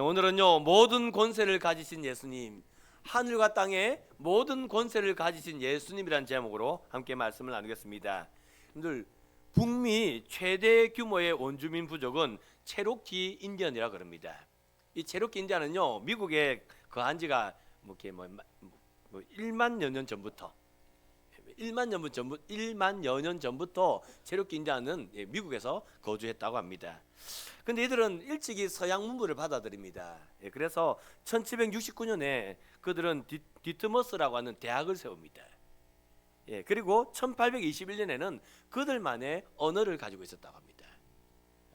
오늘은요, 모든 권세를 가지신 예수님, 하늘과 땅에 모든 권세를 가지신 예수님이라는 제목으로 함께 말씀을 나누겠습니다. 여러분들, 북미 최대 규모의 원주민 부족은 체로키 인디언이라 그럽니다. 이 체로키 인디언은요, 미국에 거한 지가 1만 여 년 전부터 1만 여 년 전부터 체로키 인디언은 미국에서 거주했다고 합니다. 근데 이들은 일찍이 서양 문물을 받아들입니다. 그래서 1769년에 그들은 디트머스라고 하는 대학을 세웁니다. 그리고 1821년에는 그들만의 언어를 가지고 있었다고 합니다.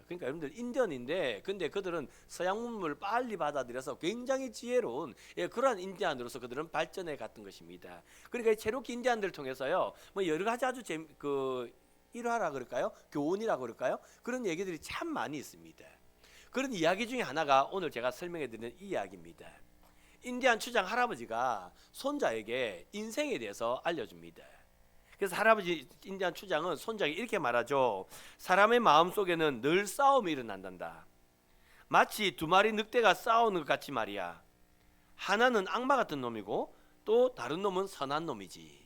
그러니까 여러분들 인디언인데, 근데 그들은 서양 문물을 빨리 받아들여서 굉장히 지혜로운 그러한 인디언으로서 그들은 발전해 갔던 것입니다. 그러니까 이 체로키 인디언들을 통해서요, 뭐 여러 가지 아주 일화라 그럴까요? 교훈이라 그럴까요? 그런 얘기들이 참 많이 있습니다. 그런 이야기 중에 하나가 오늘 제가 설명해 드리는 이 이야기입니다. 인디안 추장 할아버지가 손자에게 인생에 대해서 알려줍니다. 그래서 할아버지 인디안 추장은 손자에게 이렇게 말하죠. 사람의 마음속에는 늘 싸움이 일어난단다. 마치 두 마리 늑대가 싸우는 것 같이 말이야. 하나는 악마 같은 놈이고 또 다른 놈은 선한 놈이지.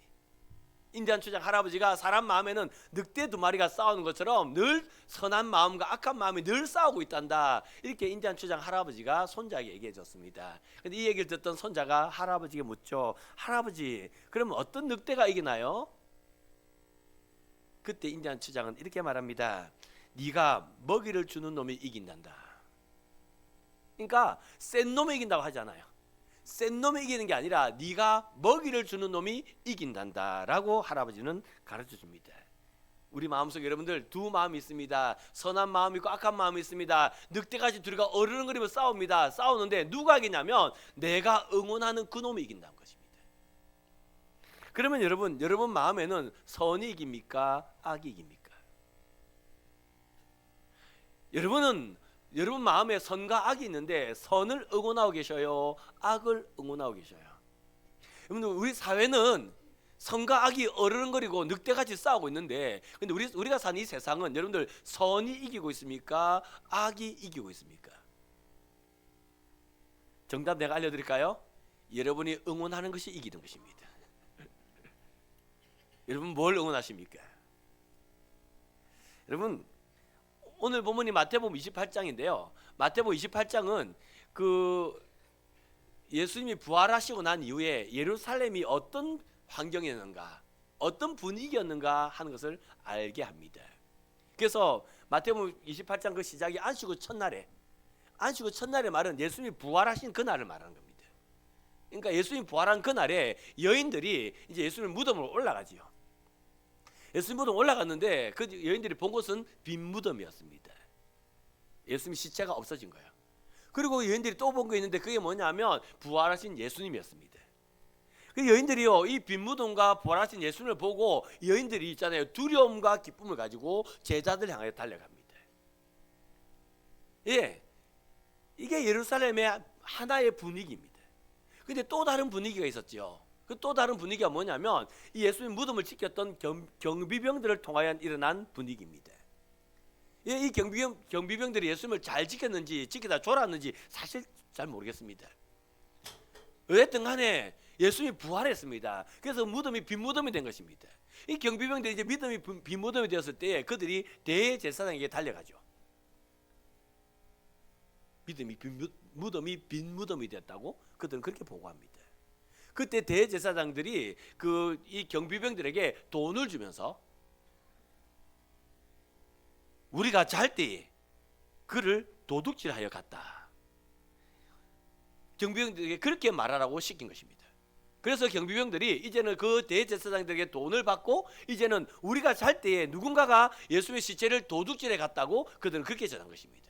인디안 추장 할아버지가 사람 마음에는 늑대 두 마리가 싸우는 것처럼 늘 선한 마음과 악한 마음이 늘 싸우고 있단다. 이렇게 인디안 추장 할아버지가 손자에게 얘기해 줬습니다. 근데 이 얘기를 듣던 손자가 할아버지에게 묻죠. 할아버지, 그러면 어떤 늑대가 이기나요? 그때 인디안 추장은 이렇게 말합니다. 네가 먹이를 주는 놈이 이긴단다. 그러니까 센 놈이 이긴다고 하잖아요. 센 놈이 이기는 게 아니라 네가 먹이를 주는 놈이 이긴단다 라고 할아버지는 가르쳐 줍니다. 우리 마음속에 여러분들 두 마음이 있습니다. 선한 마음이 있고 악한 마음이 있습니다. 늑대같이 둘이가 어르렁거리며 싸웁니다. 싸우는데 누가 이기냐면 내가 응원하는 그 놈이 이긴다는 것입니다. 그러면 여러분 마음에는 선이 이깁니까? 악이 이깁니까? 여러분 마음에 선과 악이 있는데 선을 응원하고 계셔요? 악을 응원하고 계셔요? 여러분들, 우리 사회는 선과 악이 어르렁거리고 늑대같이 싸우고 있는데, 근데 우리가 사는 이 세상은 여러분들 선이 이기고 있습니까? 악이 이기고 있습니까? 정답 내가 알려드릴까요? 여러분이 응원하는 것이 이기는 것입니다. 여러분 뭘 응원하십니까? 여러분, 오늘 본문이 마태복음 28장인데요. 마태복음 28장은 예수님이 부활하시고 난 이후에 예루살렘이 어떤 환경이었는가, 어떤 분위기였는가 하는 것을 알게 합니다. 그래서 마태복음 28장 그 시작이 안식구 첫날에 말은 예수님이 부활하신 그날을 말하는 겁니다. 그러니까 예수님이 부활한 그날에 여인들이 이제 예수님 무덤으로 올라가지요. 예수님 무덤 올라갔는데 그 여인들이 본 곳은 빈 무덤이었습니다. 예수님 시체가 없어진 거예요. 그리고 여인들이 또 본 거 있는데 그게 뭐냐면 부활하신 예수님이었습니다. 그 여인들이요, 이 빈 무덤과 부활하신 예수님을 보고 여인들이 있잖아요, 두려움과 기쁨을 가지고 제자들 향하여 달려갑니다. 이게 예루살렘의 하나의 분위기입니다. 근데 또 다른 분위기가 있었죠. 그 또 다른 분위기가 뭐냐면 이 예수님 무덤을 지켰던 경비병들을 통하여 일어난 분위기입니다. 이 경비병들이 예수님을 잘 지켰는지 지키다 졸았는지 사실 잘 모르겠습니다. 어쨌든 간에 예수님이 부활했습니다. 그래서 무덤이 빈 무덤이 된 것입니다. 이 경비병들이 이제 믿음이 빈 무덤이 되었을 때 그들이 대제사장에게 달려가죠. 무덤이 빈 무덤이 됐다고 그들은 그렇게 보고합니다. 그때 대제사장들이 이 경비병들에게 돈을 주면서 우리가 잘 때에 그를 도둑질하여 갔다. 경비병들에게 그렇게 말하라고 시킨 것입니다. 그래서 경비병들이 이제는 그 대제사장들에게 돈을 받고 이제는 우리가 잘 때에 누군가가 예수님의 시체를 도둑질해 갔다고 그들은 그렇게 전한 것입니다.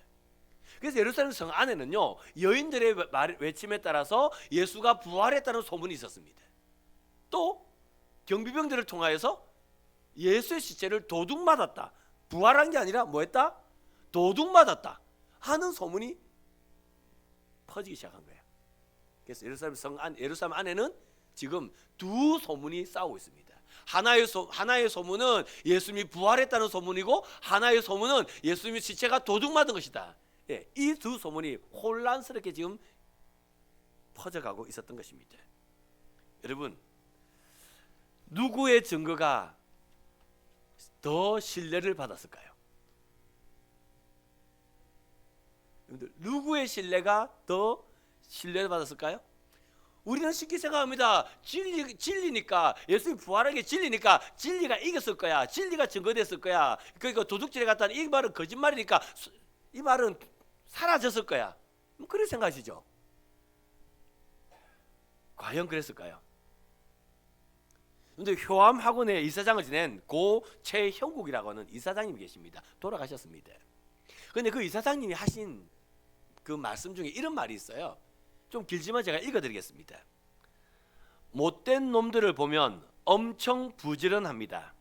그래서 예루살렘 성 안에는요, 여인들의 외침에 따라서 예수가 부활했다는 소문이 있었습니다. 또 경비병들을 통하여서 예수의 시체를 도둑 맞았다, 부활한 게 아니라 뭐 했다? 도둑 맞았다 하는 소문이 퍼지기 시작한 거예요. 그래서 예루살렘 안에는 지금 두 소문이 싸우고 있습니다. 하나의 소문은 예수님이 부활했다는 소문이고, 하나의 소문은 예수님의 시체가 도둑 맞은 것이다. 예, 이 두 소문이 혼란스럽게 지금 퍼져가고 있었던 것입니다. 여러분, 누구의 증거가 더 신뢰를 받았을까요? 누구의 신뢰가 더 신뢰를 받았을까요? 우리는 쉽게 생각합니다. 진리니까, 예수님 부활한 게 진리니까 진리가 이겼을 거야. 진리가 증거됐을 거야. 그러니까 도둑질에 갔다는 이 말은 거짓말이니까 이 말은 사라졌을 거야. 그렇게 생각하시죠? 과연 그랬을까요? 그런데 효암 학원의 이사장을 지낸 고 최형국이라고 하는 이사장님이 계십니다. 돌아가셨습니다. 그런데 그 이사장님이 하신 그 말씀 중에 이런 말이 있어요. 좀 길지만 제가 읽어드리겠습니다. 못된 놈들을 보면 엄청 부지런합니다.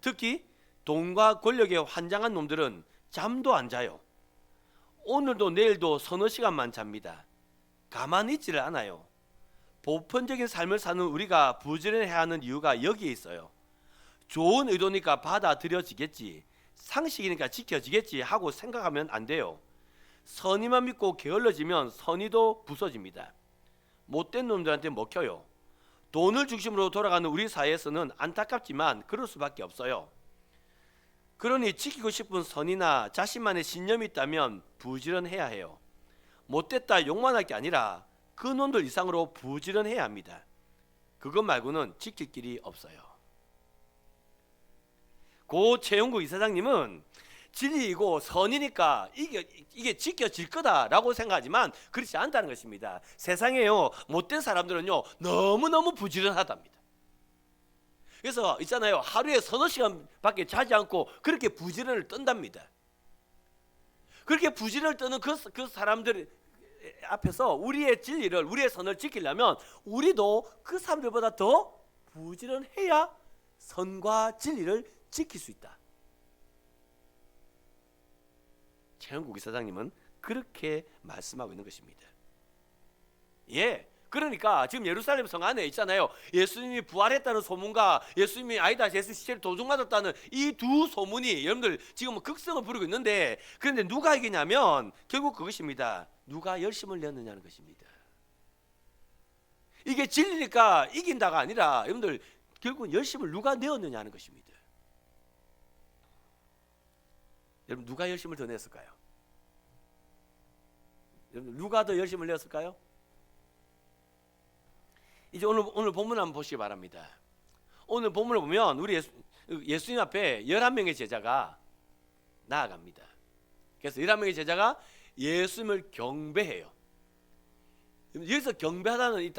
특히 돈과 권력에 환장한 놈들은 잠도 안 자요. 오늘도 내일도 서너 시간만 잡니다. 가만히 있지를 않아요. 보편적인 삶을 사는 우리가 부지런해야 하는 이유가 여기에 있어요. 좋은 의도니까 받아들여지겠지, 상식이니까 지켜지겠지 하고 생각하면 안 돼요. 선의만 믿고 게을러지면 선의도 부서집니다. 못된 놈들한테 먹혀요. 돈을 중심으로 돌아가는 우리 사회에서는 안타깝지만 그럴 수밖에 없어요. 그러니 지키고 싶은 선이나 자신만의 신념이 있다면 부지런해야 해요. 못됐다 욕만 할 게 아니라 그 놈들 이상으로 부지런해야 합니다. 그것 말고는 지킬 길이 없어요. 고 최영국 이사장님은 진리이고 선이니까 이게 지켜질 거다라고 생각하지만 그렇지 않다는 것입니다. 세상에요, 못된 사람들은요 너무너무 부지런하답니다. 그래서 있잖아요, 하루에 서너 시간밖에 자지 않고 그렇게 부지런을 떤답니다. 그렇게 부지런을 떠는 그 사람들 앞에서 우리의 진리를, 우리의 선을 지키려면 우리도 그 사람들보다 더 부지런해야 선과 진리를 지킬 수 있다. 최영국 이사장님은 그렇게 말씀하고 있는 것입니다. 예, 그러니까 지금 예루살렘 성 안에 있잖아요, 예수님이 부활했다는 소문과 예수님이 아니다, 예수 시체를 도둑맞았다는 이 두 소문이 여러분들 지금 극성을 부르고 있는데, 그런데 누가 이기냐면 결국 그것입니다. 누가 열심을 내었느냐는 것입니다. 이게 진리니까 이긴다가 아니라 여러분들 결국 열심을 누가 내었느냐는 것입니다. 여러분, 누가 열심을 더 냈을까요? 여러분, 누가 더 열심을 내었을까요? 이제 오늘 본문 한번 보시기 바랍니다. 오늘 본문을 보면 우리 예수님 앞에 11명의 제자가 나아갑니다. 그래서 11명의 제자가 예수님을 경배해요. 여기서 경배하다는 이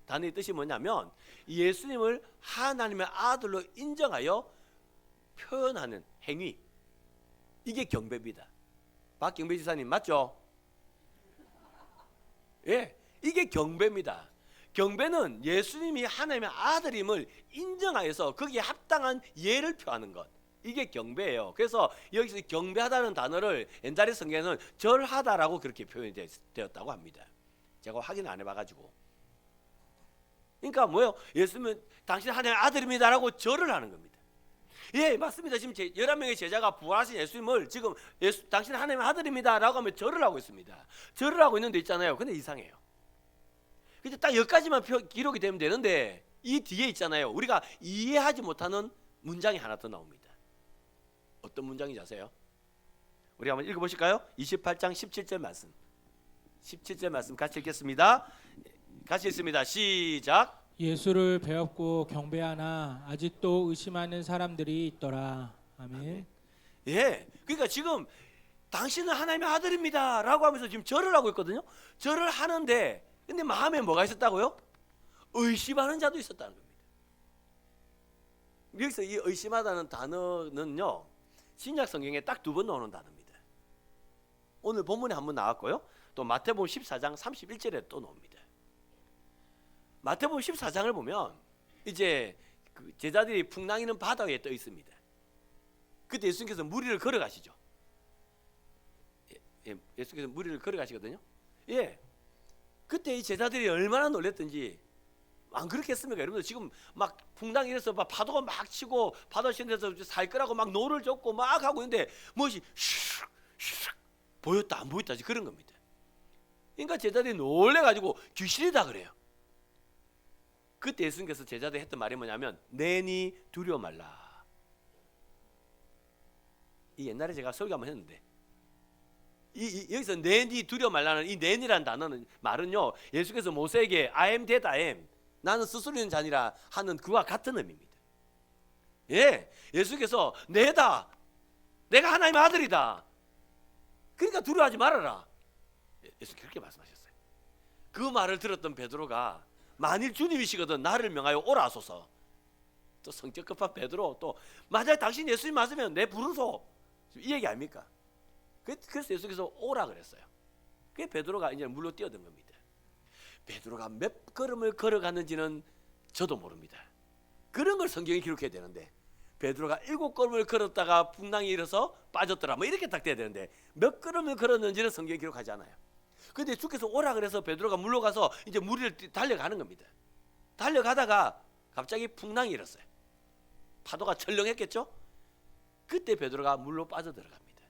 단어의 뜻이 뭐냐면 예수님을 하나님의 아들로 인정하여 표현하는 행위, 이게 경배입니다. 박경배 지사님 맞죠? 예, 이게 경배입니다. 경배는 예수님이 하나님의 아들임을 인정하여서 거기에 합당한 예를 표하는 것, 이게 경배예요. 그래서 여기서 경배하다는 단어를 옛날의 성경에는 절하다라고 그렇게 표현이 되었다고 합니다. 제가 확인 안 해봐가지고. 그러니까 뭐예요? 예수님은 당신 하나님의 아들입니다라고 절을 하는 겁니다. 예, 맞습니다. 지금 11명의 제자가 부활하신 예수님을 지금 당신은 하나님의 아들입니다라고 하면 절을 하고 있습니다. 절을 하고 있는데 있잖아요. 근데 이상해요. 근데 딱 여기까지만 기록이 되면 되는데 이 뒤에 있잖아요, 우리가 이해하지 못하는 문장이 하나 더 나옵니다. 어떤 문장인지 아세요? 우리 한번 읽어보실까요? 28장 17절 말씀. 17절 말씀 같이 읽겠습니다. 같이 읽습니다. 시작. 예수를 배웠고 경배하나 아직도 의심하는 사람들이 있더라. 아멘. 예, 그러니까 지금 당신은 하나님의 아들입니다 라고 하면서 지금 절을 하고 있거든요. 절을 하는데 근데 마음에 뭐가 있었다고요? 의심하는 자도 있었다는 겁니다. 여기서 이 의심하다는 단어는요, 신약 성경에 딱 2번 나오는 단어입니다. 오늘 본문에 한번 나왔고요, 또 마태복음 14장 31절에 또 나옵니다. 마태복음 14장을 보면 이제 그 제자들이 풍랑이는 바다에 떠 있습니다. 그때 예수님께서 무리를 걸어가시죠. 예수님께서 무리를 걸어가시거든요. 예, 그때 이 제자들이 얼마나 놀랬던지. 안 그렇겠습니까? 여러분들 지금 막 풍랑이 일어서 막 파도가 막 치고 파도 치는 데서 살 거라고 막 노를 젓고 막 하고 있는데 무엇이 슉슉 보였다 안 보였다 그런 겁니다. 그러니까 제자들이 놀래가지고 귀신이다 그래요. 그때 예수님께서 제자들이 했던 말이 뭐냐면 내니 두려워 말라. 이 옛날에 제가 설교 한번 했는데 여기서 내니 두려워 말라는 이 내니라는 단어는 말은요 예수께서 모세에게 I am that I am 나는 스스로 있는 자니라 하는 그와 같은 의미입니다. 예, 예수께서 내다 내가 하나님의 아들이다 그러니까 두려워하지 말아라. 예수 그렇게 말씀하셨어요. 그 말을 들었던 베드로가 만일 주님이시거든 나를 명하여 오라 하소서. 또 성격 급한 베드로 또 만약 당신 예수님 맞으면 내 부르소 이 얘기 아닙니까? 그래서 예수께서 오라 그랬어요. 그게 베드로가 이제 물로 뛰어든 겁니다. 베드로가 몇 걸음을 걸어갔는지는 저도 모릅니다. 그런 걸 성경에 기록해야 되는데 베드로가 7걸음을 걸었다가 풍랑이 일어서 빠졌더라 뭐 이렇게 딱 돼야 되는데 몇 걸음을 걸었는지는 성경에 기록하지 않아요. 근데 주께서 오라 그래서 베드로가 물로 가서 이제 물 위를 달려가는 겁니다. 달려가다가 갑자기 풍랑이 일었어요. 파도가 철렁했겠죠? 그때 베드로가 물로 빠져들어갑니다.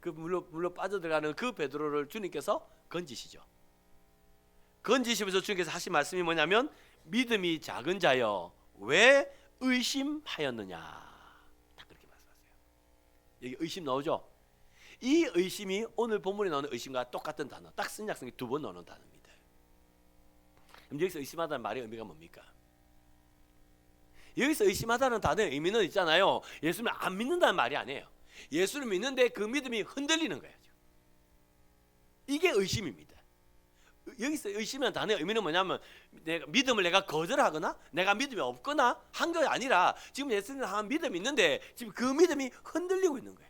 그 물로 빠져들어가는 그 베드로를 주님께서 건지시죠. 건지시면서 주님께서 하신 말씀이 뭐냐면 믿음이 작은 자여 왜 의심하였느냐 딱 그렇게 말씀하세요. 여기 의심 나오죠? 이 의심이 오늘 본문에 나오는 의심과 똑같은 단어 딱 신약성에 2번 나오는 단어입니다. 그럼 여기서 의심하다는 말의 의미가 뭡니까? 여기서 의심하다는 단어의 의미는 있잖아요 예수님을 안 믿는다는 말이 아니에요. 예수를 믿는데 그 믿음이 흔들리는 거예요. 이게 의심입니다. 여기서 의심이라는 단어의 의미는 뭐냐면 믿음을 내가 거절하거나 내가 믿음이 없거나 한 게 아니라 지금 예수님을 향한 믿음이 있는데 지금 그 믿음이 흔들리고 있는 거예요.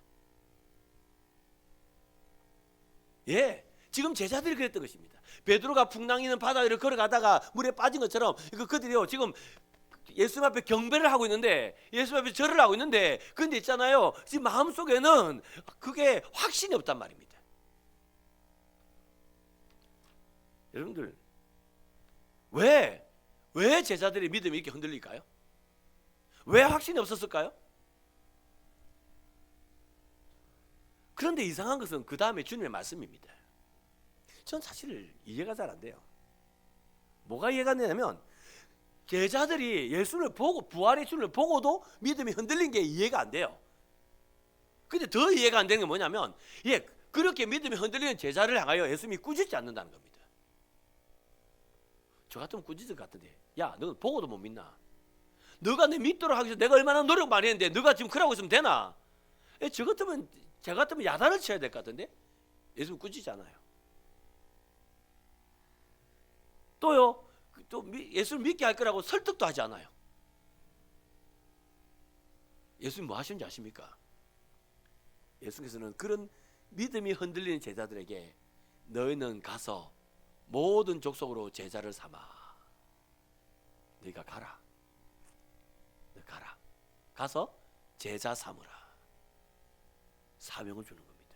예, 지금 제자들이 그랬던 것입니다. 베드로가 풍랑이는 바다 위를 걸어가다가 물에 빠진 것처럼 그들이요 지금 예수님 앞에 경배를 하고 있는데 예수님 앞에 절을 하고 있는데 근데 있잖아요 지금 마음속에는 그게 확신이 없단 말입니다. 여러분들 왜 제자들의 믿음이 이렇게 흔들릴까요? 왜 확신이 없었을까요? 그런데 이상한 것은 그 다음에 주님의 말씀입니다. 전 사실 이해가 잘 안 돼요. 뭐가 이해가 안 되냐면 제자들이 예수를 보고 부활의 주님을 보고도 믿음이 흔들린 게 이해가 안 돼요. 근데 더 이해가 안 되는 게 뭐냐면 그렇게 믿음이 흔들리는 제자를 향하여 예수님이 꾸짖지 않는다는 겁니다. 저 같으면 꾸짖을 것 같은데 야 너는 보고도 못 믿나? 너가 내 믿도록 하기 위해서 내가 얼마나 노력 많이 했는데 너가 지금 그러고 있으면 되나? 저 같으면 야단을 쳐야 될 것 같은데 예수님 꾸짖지 않아요. 또요 또 예수를 믿게 할 거라고 설득도 하지 않아요. 예수님 뭐 하시는지 아십니까? 예수님께서는 그런 믿음이 흔들리는 제자들에게 너희는 가서 모든 족속으로 제자를 삼아. 너희가 가라. 너 가라. 가서 제자 삼으라. 사명을 주는 겁니다.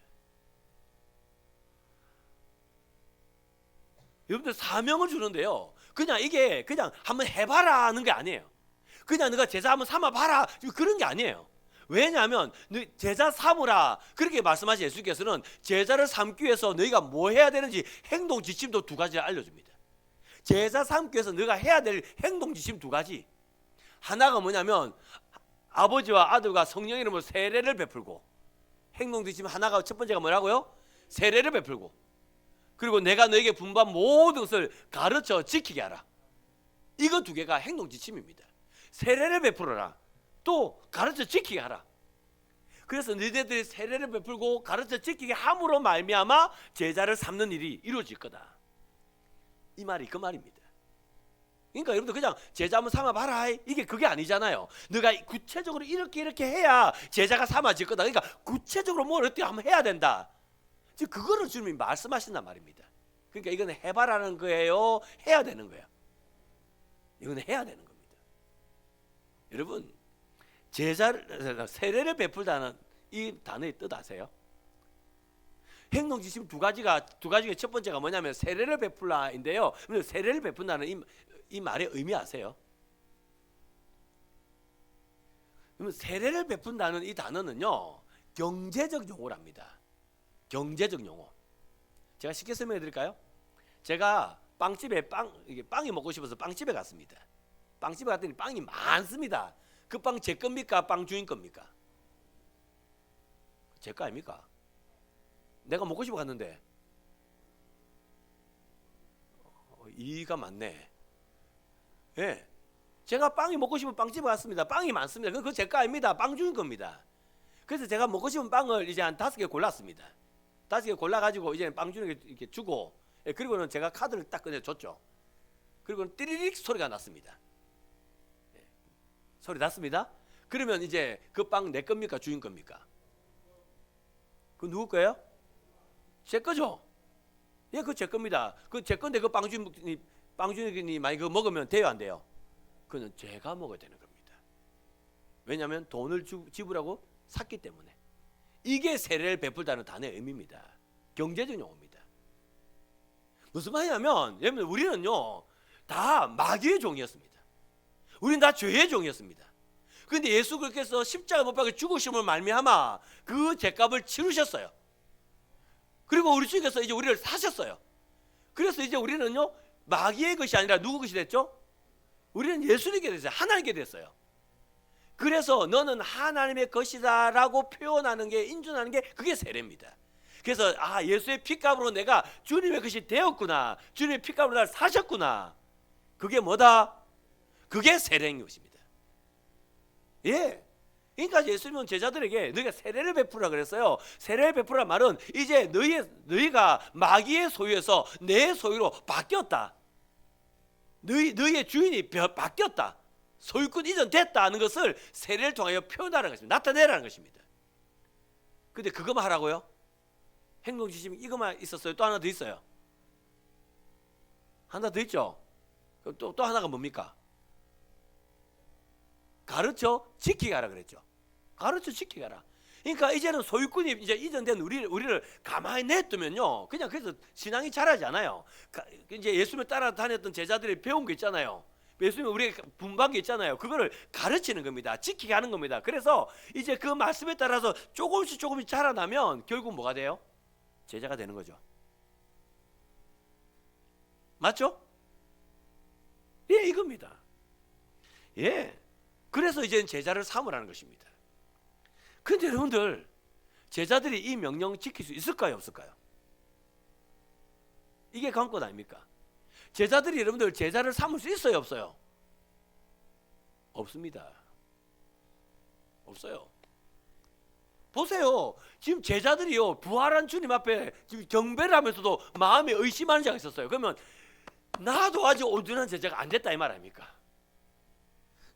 여러분들 사명을 주는데요. 이게 그냥 한번 해봐라 하는 게 아니에요. 그냥 너가 제자 한번 삼아봐라 그런 게 아니에요. 왜냐하면 제자 삼으라 그렇게 말씀하신 예수께서는 제자를 삼기 위해서 너희가 뭐 해야 되는지 행동 지침도 2가지를 알려줍니다. 제자 삼기 위해서 너가 해야 될 행동 지침 2가지. 하나가 뭐냐면 아버지와 아들과 성령 이름으로 세례를 베풀고 행동 지침 하나가 첫 번째가 뭐라고요? 세례를 베풀고 그리고 내가 너에게 분부한 모든 것을 가르쳐 지키게 하라. 이거 2개가 행동 지침입니다. 세례를 베풀어라. 또 가르쳐 지키게 하라. 그래서 너희들이 세례를 베풀고 가르쳐 지키게 함으로 말미암아 제자를 삼는 일이 이루어질 거다. 이 말이 그 말입니다. 그러니까 여러분들 그냥 제자 한번 삼아봐라 이게 그게 아니잖아요. 너가 구체적으로 이렇게 해야 제자가 삼아질 거다. 그러니까 구체적으로 뭘 어떻게 한번 해야 된다. 즉 그거를 주님이 말씀하신단 말입니다. 그러니까 이거는 해봐라는 거예요, 해야 되는 거예요. 이거는 해야 되는 겁니다. 여러분 세례를 베풀다는 이 단어의 뜻 아세요? 행동 지침 2가지 중에 첫 번째가 뭐냐면 세례를 베풀라인데요. 세례를 베푼다는 이 말의 의미 아세요? 그러면 세례를 베푼다는 이 단어는요 경제적 용어랍니다. 경제적 용어. 제가 쉽게 설명해 드릴까요? 제가 빵집에 빵이 먹고 싶어서 빵집에 갔습니다. 빵집에 갔더니 빵이 많습니다. 그 빵 제 겁니까? 빵 주인 겁니까? 제 거 아닙니까? 내가 먹고 싶어 갔는데 이가 많네. 예, 제가 빵이 먹고 싶은 빵집에 갔습니다. 빵이 많습니다. 그거 제 거 아닙니다. 빵 주인 겁니다. 그래서 제가 먹고 싶은 빵을 이제 한 5개 골랐습니다. 5개 골라가지고 이제 빵 주는 게 이렇게 주고, 예, 그리고는 제가 카드를 딱 꺼내 줬죠. 그리고는 띠리릭 소리가 났습니다. 예, 소리 났습니다. 그러면 이제 그 빵 내 겁니까? 주인 겁니까? 그 누구 거예요? 제 거죠. 예, 그거 제 겁니다. 그 제 건데 그 빵주인이 많이 그거 먹으면 돼요, 안 돼요? 그거는 제가 먹어야 되는 겁니다. 왜냐하면 돈을 지불하고 샀기 때문에. 이게 세례를 베풀다는 단어의 의미입니다. 경제적 용어입니다. 무슨 말이냐면, 여러분 우리는요 다 마귀의 종이었습니다. 우리는 다 죄의 종이었습니다. 그런데 예수께서 십자가 못 박혀 죽으심을 말미암아 그 죄값을 치르셨어요. 그리고 우리 주께서 이제 우리를 사셨어요. 그래서 이제 우리는요 마귀의 것이 아니라 누구 것이 됐죠? 우리는 예수님께 됐어요. 하나님께 됐어요. 그래서 너는 하나님의 것이다 라고 표현하는 게, 인준하는 게 그게 세례입니다. 그래서 예수의 피값으로 내가 주님의 것이 되었구나, 주님의 피값으로 나를 사셨구나, 그게 뭐다? 그게 세례인 것입니다. 예, 그러니까 예수님은 제자들에게 너희가 세례를 베푸라 그랬어요. 세례를 베푸라 말은 이제 너희가 마귀의 소유에서 내 소유로 바뀌었다, 너희의 주인이 바뀌었다, 소유권 이전됐다는 것을 세례를 통하여 표현하라는 것입니다. 나타내라는 것입니다. 근데 그것만 하라고요? 행동 지침 이것만 있었어요? 또 하나 더 있어요? 하나 더 있죠? 또 하나가 뭡니까? 가르쳐 지키게 하라 그랬죠. 가르쳐 지키게 하라. 그러니까 이제는 소유권이 이제 이전된 우리를 가만히 냅두면요, 그냥 그래서 신앙이 자라지 않아요. 이제 예수님을 따라다녔던 제자들이 배운 게 있잖아요. 예수님은 우리에게 분ban 게 있잖아요. 그거를 가르치는 겁니다. 지키게 하는 겁니다. 그래서 이제 그 말씀에 따라서 조금씩 자라나면 결국 뭐가 돼요? 제자가 되는 거죠. 맞죠? 예, 이겁니다. 예, 그래서 이제는 제자를 삼으라는 것입니다. 그런데 여러분들, 제자들이 이 명령 지킬 수 있을까요, 없을까요? 이게 관건 아닙니까? 제자들이 여러분들 제자를 삼을 수 있어요, 없어요? 없습니다. 없어요. 보세요. 지금 제자들이요, 부활한 주님 앞에 지금 경배를 하면서도 마음에 의심하는 자가 있었어요. 그러면 나도 아직 온전한 제자가 안 됐다 이 말 아닙니까?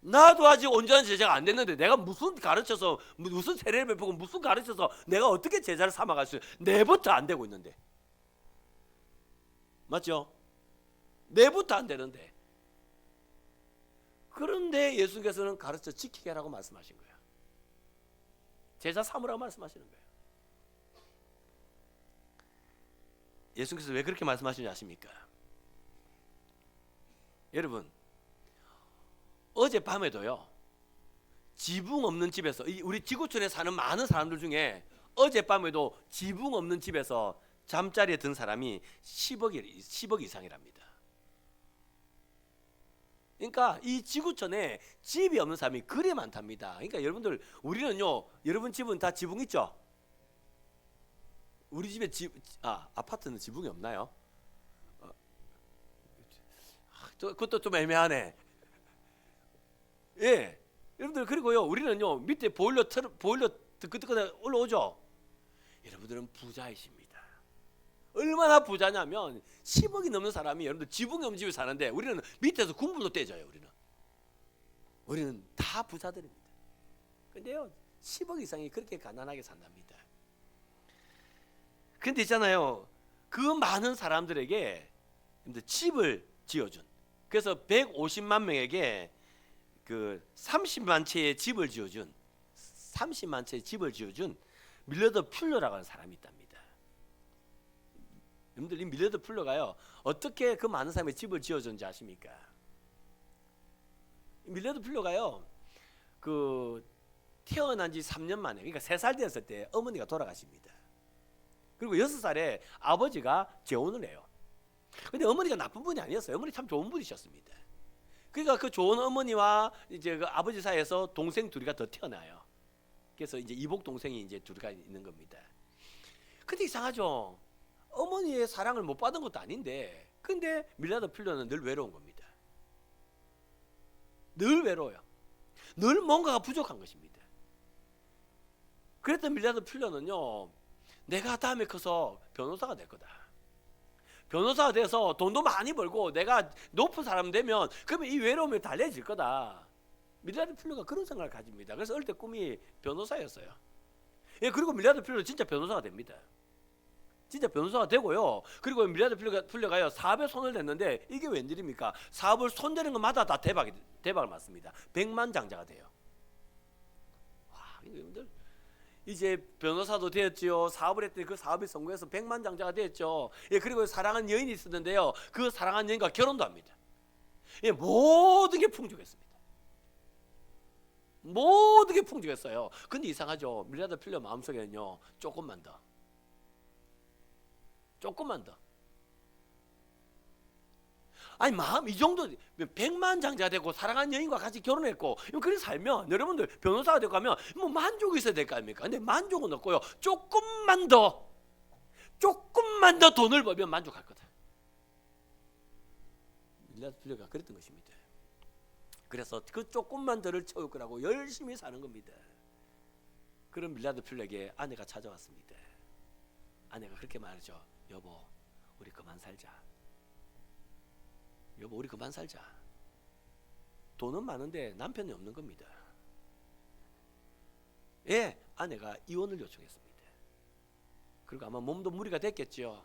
나도 아직 온전한 제자가 안 됐는데 내가 무슨 가르쳐서, 무슨 세례를 베푸고 무슨 가르쳐서 내가 어떻게 제자를 삼아갈 수 있어요? 내부터 안 되고 있는데. 맞죠? 내부터 안 되는데. 그런데 예수께서는 가르쳐 지키게 하라고 말씀하신 거예요. 제자 삼으라고 말씀하시는 거예요. 예수께서 왜 그렇게 말씀하시는지 아십니까? 여러분, 어젯밤에도요, 지붕 없는 집에서, 우리 지구촌에 사는 많은 사람들 중에 어젯밤에도 지붕 없는 집에서 잠자리에 든 사람이 10억 이상이랍니다. 그러니까 이 지구촌에 집이 없는 사람이 그리 많답니다. 그러니까 여러분들, 우리는요, 여러분 집은 다 지붕 있죠? 우리 집에 아파트는 지붕이 없나요? 그것도 좀 애매하네. 예, 여러분들, 그리고요, 우리는요 밑에 보일러 뜨끈뜨끈 올라오죠. 여러분들은 부자이십니다. 얼마나 부자냐면 10억이 넘는 사람이 여러분들 지붕이 없는 집에 사는데 우리는 밑에서 군부도 떼져요. 우리는 다 부자들입니다. 근데요, 10억 이상이 그렇게 가난하게 산답니다. 근데 있잖아요, 그 많은 사람들에게 집을 지어준, 그래서 150만 명에게 그 30만 채의 집을 지어준, 30만 채의 집을 지어준 밀러드 풀러라고 하는 사람이 있답니다. 여러분들, 이 밀러드 풀러가요, 어떻게 그 많은 사람의 집을 지어줬는지 아십니까? 밀러드 풀러가요, 그 태어난 지 3년 만에, 그러니까 3살 되었을 때 어머니가 돌아가십니다. 그리고 6살에 아버지가 재혼을 해요. 근데 어머니가 나쁜 분이 아니었어요. 어머니 참 좋은 분이셨습니다. 그러니까 그 좋은 어머니와 이제 그 아버지 사이에서 동생 둘이가 더 태어나요. 그래서 이제 이복 동생이 이제 둘이가 있는 겁니다. 근데 이상하죠. 어머니의 사랑을 못 받은 것도 아닌데, 근데 밀라드 필러는 늘 외로운 겁니다. 늘 외로워요. 늘 뭔가가 부족한 것입니다. 그랬던 밀라드 필러는요, 내가 다음에 커서 변호사가 될 거다. 변호사가 돼서 돈도 많이 벌고 내가 높은 사람 되면 그러면 이 외로움이 달래질 거다. 밀라드 필러가 그런 생각을 가집니다. 그래서 어릴 때 꿈이 변호사였어요. 예, 그리고 밀라드 필러는 진짜 변호사가 됩니다. 진짜 변호사가 되고요. 그리고 밀라드 필러가요, 사업에 손을 댔는데 이게 웬일입니까? 사업을 손대는 것마다 다 대박을 맞습니다. 백만장자가 돼요. 와, 여러분들 이제 변호사도 되었지요. 사업을 했더니 그 사업이 성공해서 백만장자가 되었죠. 예, 그리고 사랑하는 여인이 있었는데요. 그 사랑하는 여인과 결혼도 합니다. 예, 모든 게 풍족했습니다. 모든 게 풍족했어요. 근데 이상하죠. 밀라드 필러 마음속에는요, 조금만 더. 아니 마음 이 정도 백만장자 되고 사랑하는 여인과 같이 결혼했고 그렇게 살면 여러분들 변호사가 되고 하면 뭐 만족이 있어야 될 거 아닙니까? 근데 만족은 없고요. 조금만 더 돈을 벌면 만족할 거다. 밀라드 필러가 그랬던 것입니다. 그래서 그 조금만 더를 채울 거라고 열심히 사는 겁니다. 그런 밀라드 필러에게 아내가 찾아왔습니다. 아내가 그렇게 말하죠. 여보, 우리 그만 살자. 여보, 우리 그만 살자. 돈은 많은데 남편이 없는 겁니다. 예, 아내가 이혼을 요청했습니다. 그리고 아마 몸도 무리가 됐겠죠.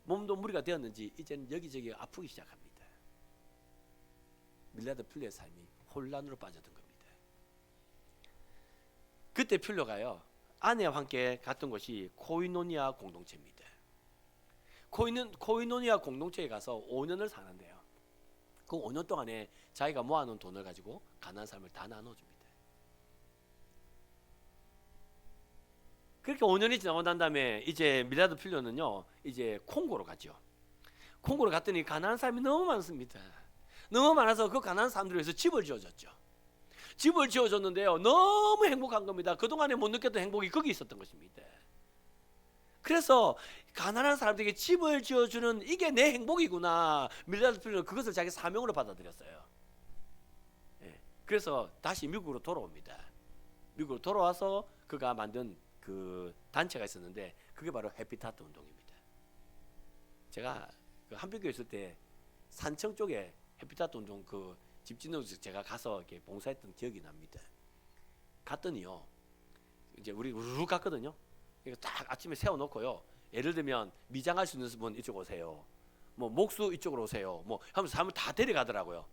몸도 무리가 되었는지 이제는 여기저기 아프기 시작합니다. 밀라드 필러의 삶이 혼란으로 빠졌던 겁니다. 그때 필러가요, 아내와 함께 갔던 곳이 코이노니아 공동체입니다. 코이노니아 공동체에 가서 5년을 사는데요. 그 5년 동안에 자기가 모아놓은 돈을 가지고 가난한 사람을 다 나눠줍니다. 그렇게 5년이 지나고 난 다음에 이제 밀라드 필러는요, 이제 콩고로 가죠. 콩고로 갔더니 가난한 사람이 너무 많습니다. 너무 많아서 그 가난한 사람들을 위해서 집을 지어줬죠. 집을 지어줬는데요, 너무 행복한 겁니다. 그동안에 못 느꼈던 행복이 거기 있었던 것입니다. 그래서 가난한 사람들에게 집을 지어주는 이게 내 행복이구나. 밀라드 필러는 그것을 자기 사명으로 받아들였어요. 예, 그래서 다시 미국으로 돌아옵니다. 미국으로 돌아와서 그가 만든 그 단체가 있었는데 그게 바로 해피타트 운동입니다. 제가 그 한빛교회 있을 때 산청 쪽에 해피타트 운동 그 집 짓는 곳에 제가 가서 이렇게 봉사했던 기억이 납니다. 갔더니요, 이제 우리 우르르 갔거든요. 이거 딱 아침에 세워놓고요. 예를 들면 미장할 수 있는 분 이쪽 오세요. 뭐 목수 이쪽으로 오세요. 뭐 하면서 사람을 다 데려가더라고요.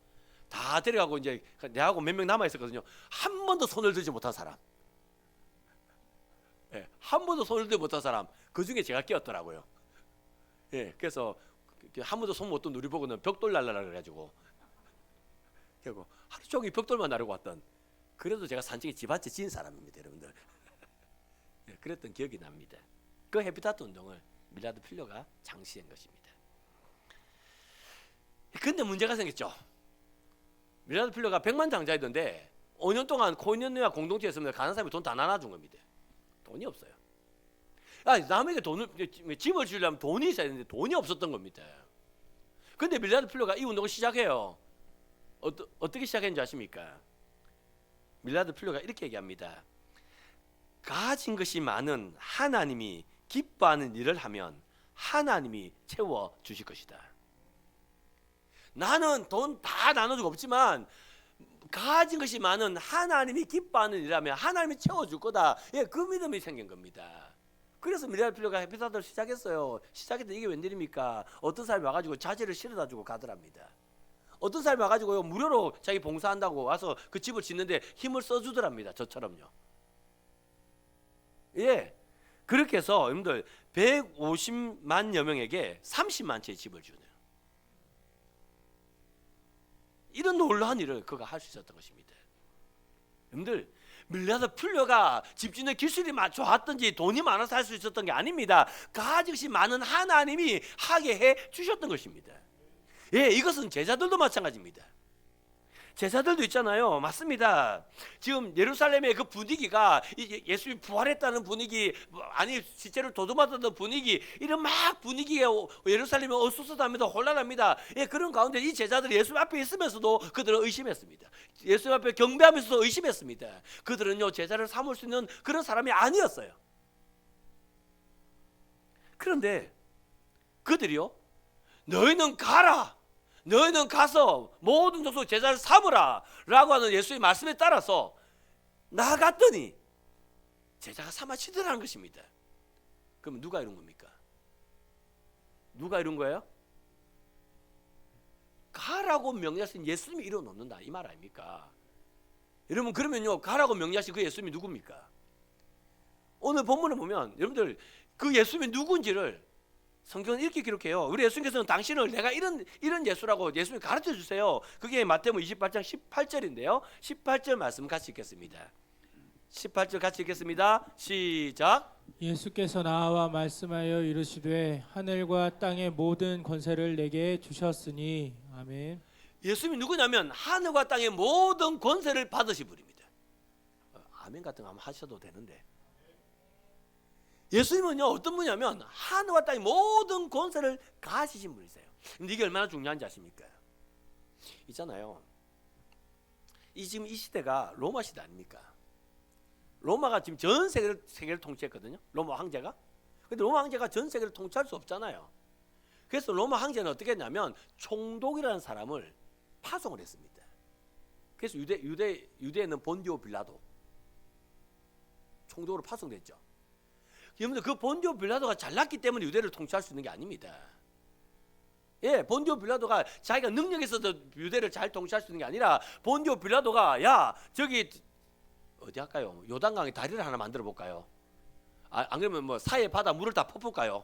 다 데려가고 이제 내하고 몇 명 남아 있었거든요. 한 번도 손을 들지 못한 사람. 예, 한 번도 손을 들지 못한 사람. 그 중에 제가 끼었더라고요. 예, 그래서 한 번도 손 못 든 우리 보고는 벽돌 날라라 그래가지고. 그리고 하루 종일 벽돌만 나르고 왔던. 그래도 제가 산책에 집안째 지은 사람입니다, 여러분들. 예, 그랬던 기억이 납니다. 그 해피타트 운동을 밀라드 필러가 창시한 것입니다. 근데 문제가 생겼죠. 밀라드 필러가 백만장자이던데 5년 동안 코이노니아 공동체였으면 가난한 사람이 돈 다 나눠준 겁니다. 돈이 없어요. 남에게 집을 지으려면 돈이 있어야 되는데 돈이 없었던 겁니다. 근데 밀라드 필러가 이 운동을 시작해요. 어떻게 시작했는지 아십니까? 밀라드 필러가 이렇게 얘기합니다. 가진 것이 많은 하나님이 기뻐하는 일을 하면 하나님이 채워주실 것이다. 나는 돈 다 나눠주고 없지만 가진 것이 많은 하나님이 기뻐하는 일을 하면 하나님이 채워줄 거다. 예, 그 믿음이 생긴 겁니다. 그래서 밀라드 필러가 해피타트를 시작했어요. 시작했더니 이게 웬일입니까? 어떤 사람이 와가지고 자재를 실어다 주고 가더랍니다. 어떤 사람이 와가지고요, 무료로 자기 봉사한다고 와서 그 집을 짓는데 힘을 써주더랍니다. 저처럼요. 예, 그렇게 해서 여러분들 150만여 명에게 30만 채의 집을 주는 이런 놀라운 일을 그가 할 수 있었던 것입니다. 여러분들 밀려서 풀려가 집주인의 기술이 좋았던지 돈이 많아서 할 수 있었던 게 아닙니다. 가증시 많은 하나님이 하게 해 주셨던 것입니다. 예, 이것은 제자들도 마찬가지입니다. 제자들도 있잖아요. 맞습니다. 지금 예루살렘의 그 분위기가 예수님이 부활했다는 분위기, 아니 시체를 도둑맞았던 분위기, 이런 막 분위기가 예루살렘이 어수선합니다. 혼란합니다. 예, 그런 가운데 이 제자들이 예수 앞에 있으면서도 그들은 의심했습니다. 예수 앞에 경배하면서도 의심했습니다. 그들은요, 제자를 삼을 수 있는 그런 사람이 아니었어요. 그런데 그들이요, 너희는 가라, 너희는 가서 모든 족속 제자를 삼으라 라고 하는 예수의 말씀에 따라서 나갔더니 제자가 삼아지더라는 것입니다. 그럼 누가 이룬 겁니까? 누가 이룬 거예요? 가라고 명령하신 예수님이 이뤄놓는다, 이 말 아닙니까? 여러분, 그러면요, 가라고 명령하신 그 예수님이 누굽니까? 오늘 본문을 보면 여러분들 그 예수님이 누군지를 성경은 이렇게 기록해요. 우리 예수님께서는 당신을 내가 이런 예수라고 예수님이 가르쳐 주세요. 그게 마태복음 28장 18절인데요. 18절 말씀 같이 읽겠습니다. 18절 같이 읽겠습니다. 시작. 예수께서 나와 말씀하여 이르시되 하늘과 땅의 모든 권세를 내게 주셨으니. 아멘. 예수님이 누구냐면 하늘과 땅의 모든 권세를 받으신 분입니다. 아멘 같은 거 한번 하셔도 되는데, 예수님은요, 어떤 분이냐면 하늘과 땅의 모든 권세를 가지신 분이세요. 근데 이게 얼마나 중요한지 아십니까? 있잖아요, 지금 이 시대가 로마 시대 아닙니까? 로마가 지금 전 세계를 통치했거든요. 로마 황제가. 근데 로마 황제가 전 세계를 통치할 수 없잖아요. 그래서 로마 황제는 어떻게 했냐면 총독이라는 사람을 파송을 했습니다. 그래서 유대에는 본디오 빌라도 총독으로 파송됐죠. 여러분들, 그 본디오 빌라도가 잘났기 때문에 유대를 통치할 수 있는 게 아닙니다. 예, 본디오 빌라도가 자기가 능력이 있어서 유대를 잘 통치할 수 있는 게 아니라, 본디오 빌라도가 야, 저기 어디 할까요? 요단강에 다리를 하나 만들어 볼까요? 안 그러면 뭐 사해 바다 물을 다 퍼볼까요?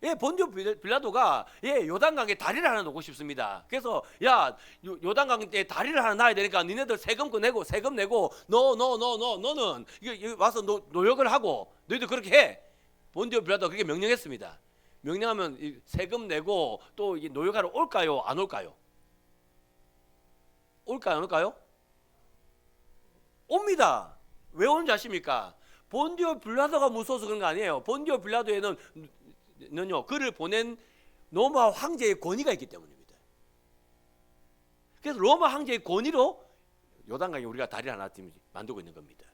예, 본디오 빌라도가 요단강에 다리를 하나 놓고 싶습니다. 그래서 야, 요단강에 다리를 하나 놔야 되니까 니네들 세금 내고 너는 이거 와서 노역을 하고 너희들 그렇게 해. 본디오 빌라도가 그렇게 명령했습니다. 명령하면 세금 내고 또 노역하러 올까요? 안 올까요? 올까요? 안 올까요? 옵니다. 왜 오는지 아십니까? 본디오 빌라도가 무서워서 그런 거 아니에요. 본디오 빌라도에는 그를 보낸 로마 황제의 권위가 있기 때문입니다. 그래서 로마 황제의 권위로 요단강에 우리가 다리 하나 만들고 있는 겁니다.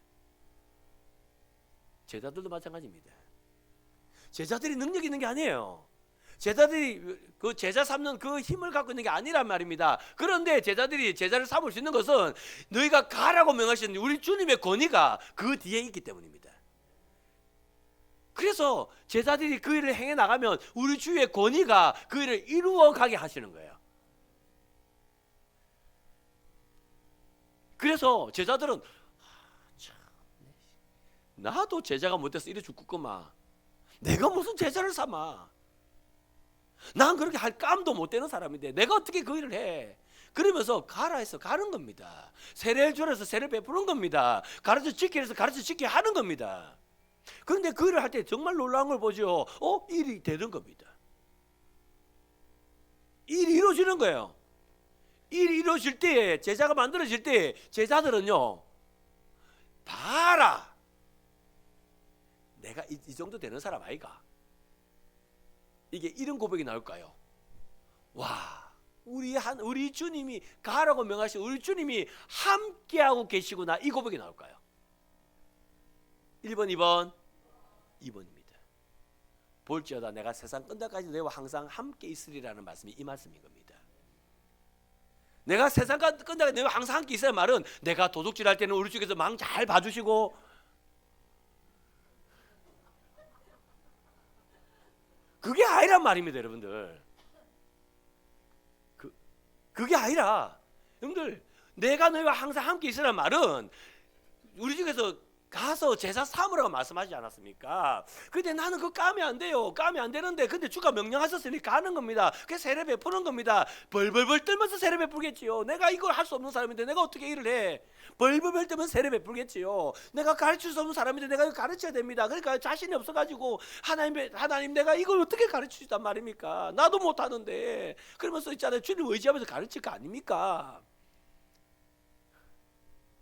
제자들도 마찬가지입니다. 제자들이 능력 있는 게 아니에요. 제자들이 그 제자 삼는 그 힘을 갖고 있는 게 아니란 말입니다. 그런데 제자들이 제자를 삼을 수 있는 것은 너희가 가라고 명하신 우리 주님의 권위가 그 뒤에 있기 때문입니다. 그래서 제자들이 그 일을 행해 나가면 우리 주의 권위가 그 일을 이루어 가게 하시는 거예요. 그래서 제자들은 나도 제자가 못돼서 이래 죽겠구만. 내가 무슨 제자를 삼아. 난 그렇게 할 깜도 못 되는 사람인데 내가 어떻게 그 일을 해. 그러면서 가라 해서 가는 겁니다. 세례를 주라 해서 세례를 베푸는 겁니다. 가르쳐 지키라 해서 가르쳐 지키게 하는 겁니다. 그런데 그 일을 할 때 정말 놀라운 걸 보죠. 일이 되는 겁니다. 일이 이루어지는 거예요. 일이 이루어질 때, 제자가 만들어질 때 제자들은요, 봐라, 내가 이 정도 되는 사람 아이가. 이게 이런 고백이 나올까요? 와, 우리 주님이 가라고 명하신 우리 주님이 함께하고 계시구나, 이 고백이 나올까요? 1번, 2번입니다. 볼지어다 내가 세상 끝날까지 너희와 항상 함께 있으리라는 말씀이 이 말씀인 겁니다. 내가 세상 끝날까지 너희와 항상 함께 있어야 말은 내가 도둑질할 때는 우리 쪽에서 망 잘 봐주시고, 그게 아니란 말입니다, 여러분들. 그게 아니라, 여러분들, 내가 너희와 항상 함께 있으란 말은 우리 중에서 가서 제사 삼으라고 말씀하지 않았습니까? 근데 나는 그거 까면 안 돼요. 까면 안 되는데 근데 주가 명령하셨으니 가는 겁니다. 그게 세례 베푸는 겁니다. 벌벌벌 떨면서 세례 베풀겠지요. 내가 이걸 할 수 없는 사람인데 내가 어떻게 일을 해? 벌벌벌 떨면서 세례 베풀겠지요. 내가 가르칠 수 없는 사람인데 내가 이거 가르쳐야 됩니다. 그러니까 자신이 없어가지고 하나님 내가 이걸 어떻게 가르치단 말입니까? 나도 못하는데 그러면서 있잖아요. 주님 의지하면서 가르칠 거 아닙니까?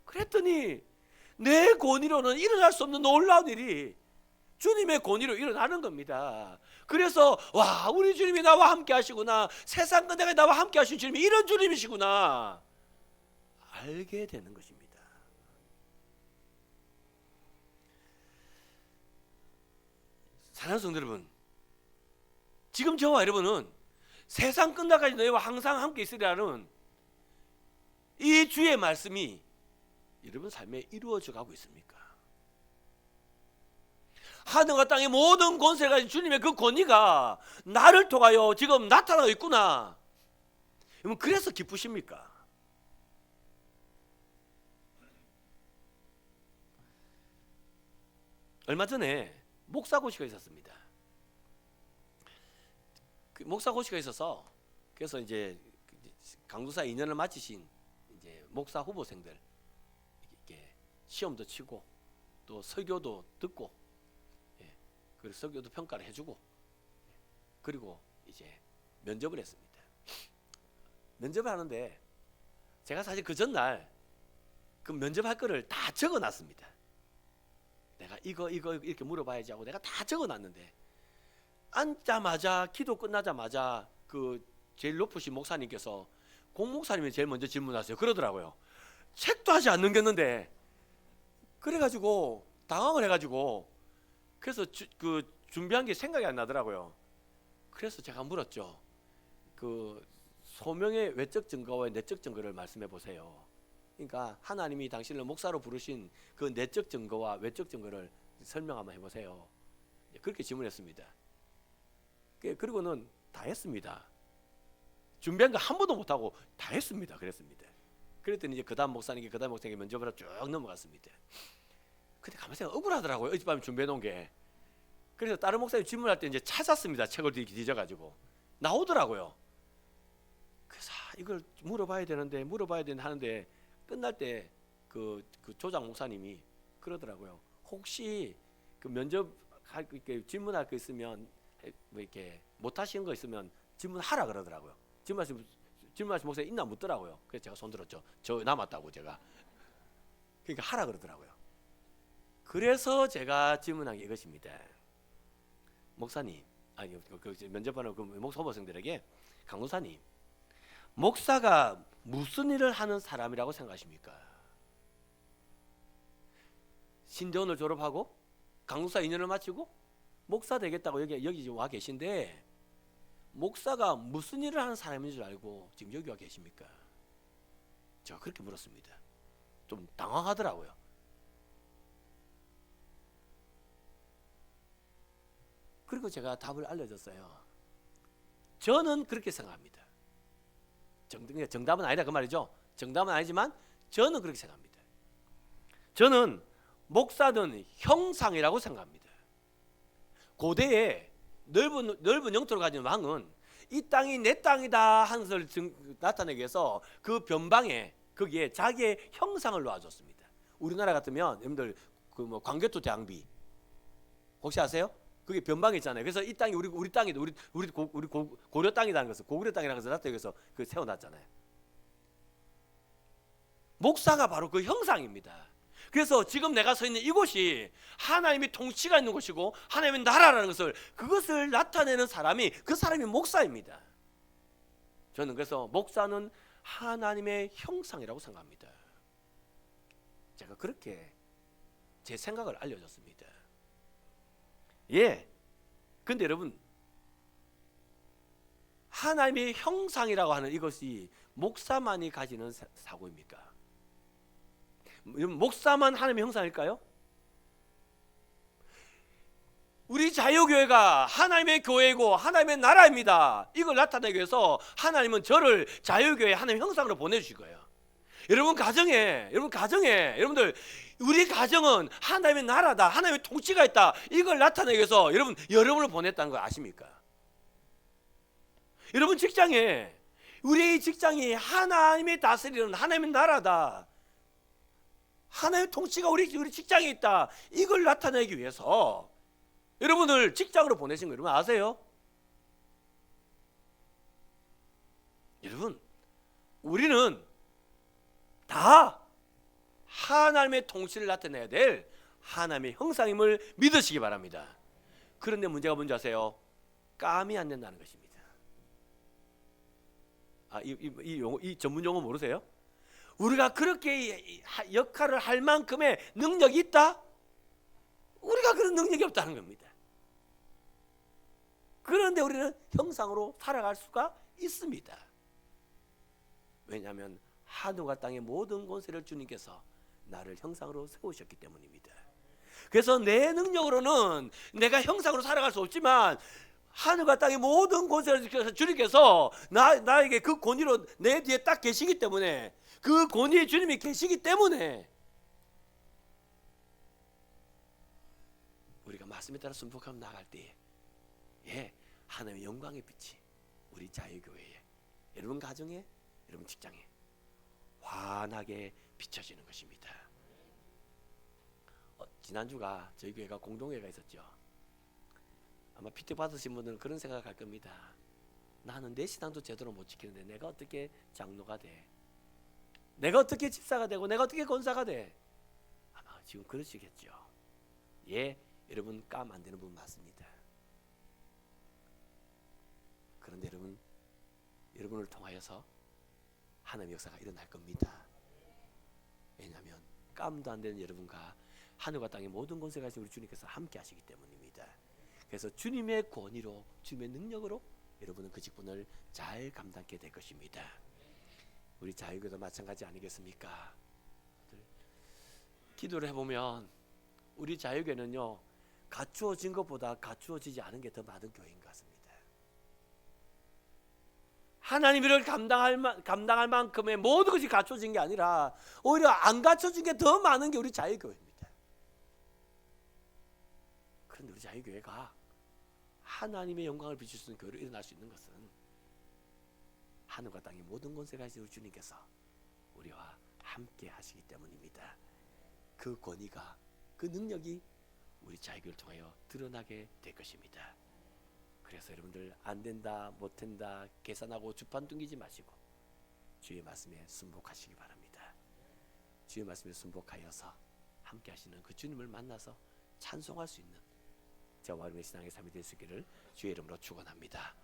그랬더니 내 권위로는 일어날 수 없는 놀라운 일이 주님의 권위로 일어나는 겁니다. 그래서 와, 우리 주님이 나와 함께 하시구나, 세상 끝내가 나와 함께 하신 주님이 이런 주님이시구나 알게 되는 것입니다. 사랑하는 성도 여러분, 지금 저와 여러분은 세상 끝나까지 너희와 항상 함께 있으리라는 이 주의 말씀이 여러분 삶에 이루어져 가고 있습니까? 하늘과 땅의 모든 권세를 가진 주님의 그 권위가 나를 통하여 지금 나타나고 있구나. 여러분, 그래서 기쁘십니까? 얼마 전에 목사고시가 있었습니다. 그 목사고시가 있어서 그래서 이제 강도사 2년을 마치신 이제 목사 후보생들 이렇게 시험도 치고 또 설교도 듣고, 그리고 설교도 평가를 해주고, 그리고 이제 면접을 했습니다. 면접을 하는데 제가 사실 그 전날 그 면접할 거를 다 적어놨습니다. 내가 이거 이렇게 물어봐야지 하고 내가 다 적어놨는데 앉자마자 기도 끝나자마자 그 제일 높으신 목사님께서 공 목사님이 제일 먼저 질문하세요. 그러더라고요. 책도 하지 안 넘겼는데. 그래가지고 당황을 해가지고 그래서 그 준비한 게 생각이 안 나더라고요. 그래서 제가 물었죠. 그 소명의 외적 증거와 내적 증거를 말씀해 보세요. 그러니까 하나님이 당신을 목사로 부르신 그 내적 증거와 외적 증거를 설명 한번 해보세요. 그렇게 질문했습니다. 그리고는 다 했습니다. 준비한 거 한 번도 못하고 다 했습니다. 그랬습니다. 그랬더니 이제 그 다음 목사님께 면접을 쭉 넘어갔습니다. 근데 가만히 생각 억울하더라고요. 어젯밤에 준비해 놓은 게. 그래서 다른 목사님 질문할 때 이제 찾았습니다. 책을 뒤져가지고 나오더라고요. 그래서 이걸 물어봐야 되는데 하는데 끝날 때 그 조장 목사님이 그러더라고요. 혹시 그 면접 질문할 거 있으면 뭐 이렇게 못 하시는 거 있으면 질문하라 그러더라고요. 질문하신 목사님 있나 묻더라고요. 그래서 제가 손 들었죠. 저 남았다고 제가. 그러니까 하라 그러더라고요. 그래서 제가 질문한 게 이것입니다. 목사님, 아니 그 면접하는 그 목사 후보생들에게 강도사님, 목사가 무슨 일을 하는 사람이라고 생각하십니까? 신대원을 졸업하고 강도사 2년을 마치고 목사 되겠다고 여기 와 계신데 목사가 무슨 일을 하는 사람인 줄 알고 지금 여기 와 계십니까? 제가 그렇게 물었습니다. 좀 당황하더라고요. 그리고 제가 답을 알려줬어요. 저는 그렇게 생각합니다. 정답은 아니다 그 말이죠. 정답은 아니지만 저는 그렇게 생각합니다. 저는 목사는 형상이라고 생각합니다. 고대에 넓은 영토를 가진 왕은 이 땅이 내 땅이다 하는 것을 나타내기 위해서 그 변방에 거기에 자기의 형상을 놓아줬습니다. 우리나라 같으면 여러분들 그 뭐 광개토 대왕비 혹시 아세요? 그게 변방에 있잖아요. 그래서 이 땅이 우리 땅이다, 우리 고려 땅이라는 것을 고구려 땅이라는 것을 나타내기 위해서 그 세워놨잖아요. 목사가 바로 그 형상입니다. 그래서 지금 내가 서 있는 이곳이 하나님의 통치가 있는 곳이고 하나님의 나라라는 것을 그것을 나타내는 사람이 그 사람이 목사입니다. 저는 그래서 목사는 하나님의 형상이라고 생각합니다. 제가 그렇게 제 생각을 알려줬습니다. 예. 근데 여러분, 하나님의 형상이라고 하는 이것이 목사만이 가지는 사고입니까? 목사만 하나님의 형상일까요? 우리 자유교회가 하나님의 교회이고 하나님의 나라입니다. 이걸 나타내기 위해서 하나님은 저를 자유교회 하나님의 형상으로 보내주실 거예요. 여러분 가정에 여러분들 우리 가정은 하나님의 나라다, 하나님의 통치가 있다, 이걸 나타내기 위해서 여러분을 보냈다는 걸 아십니까? 여러분 직장에, 우리 직장이 하나님의 다스리는 하나님의 나라다, 하나님의 통치가 우리 직장에 있다, 이걸 나타내기 위해서 여러분을 직장으로 보내신 거 여러분 아세요? 여러분, 우리는 다 하나님의 통치를 나타내야 될 하나님의 형상임을 믿으시기 바랍니다. 그런데 문제가 뭔지 아세요? 깜이 안 된다는 것입니다. 이 전문 용어 모르세요? 우리가 그렇게 역할을 할 만큼의 능력이 있다? 우리가 그런 능력이 없다는 겁니다. 그런데 우리는 형상으로 살아갈 수가 있습니다. 왜냐하면 하늘과 땅의 모든 권세를 주님께서 나를 형상으로 세우셨기 때문입니다. 그래서 내 능력으로는 내가 형상으로 살아갈 수 없지만 하늘과 땅의 모든 권세를 주님께서 나에게 그 권위로 내 뒤에 딱 계시기 때문에, 그 권위의 주님이 계시기 때문에 우리가 말씀에 따라 순복하며 나갈 때에 하나님의 영광의 빛이 우리 자유교회에, 여러분 가정에, 여러분 직장에 환하게 비춰지는 것입니다. 지난주가 저희 교회가 공동회가 있었죠. 아마 피트 받으신 분들은 그런 생각할 겁니다. 나는 내 신앙도 제대로 못 지키는데 내가 어떻게 장로가 돼? 내가 어떻게 집사가 되고 내가 어떻게 권사가 돼? 아마 지금 그러시겠죠. 여러분 깜 안 되는 분 맞습니다. 그런데 여러분을 통하여서 하나님의 역사가 일어날 겁니다. 왜냐하면 깜도 안 되는 여러분과 하늘과 땅의 모든 권세가 가진 우리 주님께서 함께 하시기 때문입니다. 그래서 주님의 권위로, 주님의 능력으로 여러분은 그 직분을 잘 감당하게 될 것입니다. 우리 자유교도 마찬가지 아니겠습니까? 기도를 해보면 우리 자유교는요, 갖추어진 것보다 갖추어지지 않은 게 더 많은 교회인 것 같습니다. 하나님을 감당할 만큼의 모든 것이 갖춰진 게 아니라 오히려 안 갖춰진 게 더 많은 게 우리 자유교회입니다. 그런데 우리 자유교회가 하나님의 영광을 비출 수 있는 교회로 일어날 수 있는 것은 하늘과 땅의 모든 권세가 가진 우리 주님께서 우리와 함께 하시기 때문입니다. 그 권위가, 그 능력이 우리 자유교회를 통하여 드러나게 될 것입니다. 그래서 여러분들 안 된다, 못 된다, 계산하고 주판 둥기지 마시고 주의 말씀에 순복하시기 바랍니다. 주의 말씀에 순복하여서 함께 하시는 그 주님을 만나서 찬송할 수 있는 저와 여러분의 신앙의 삶이 될 수 있기를 주의 이름으로 축원합니다.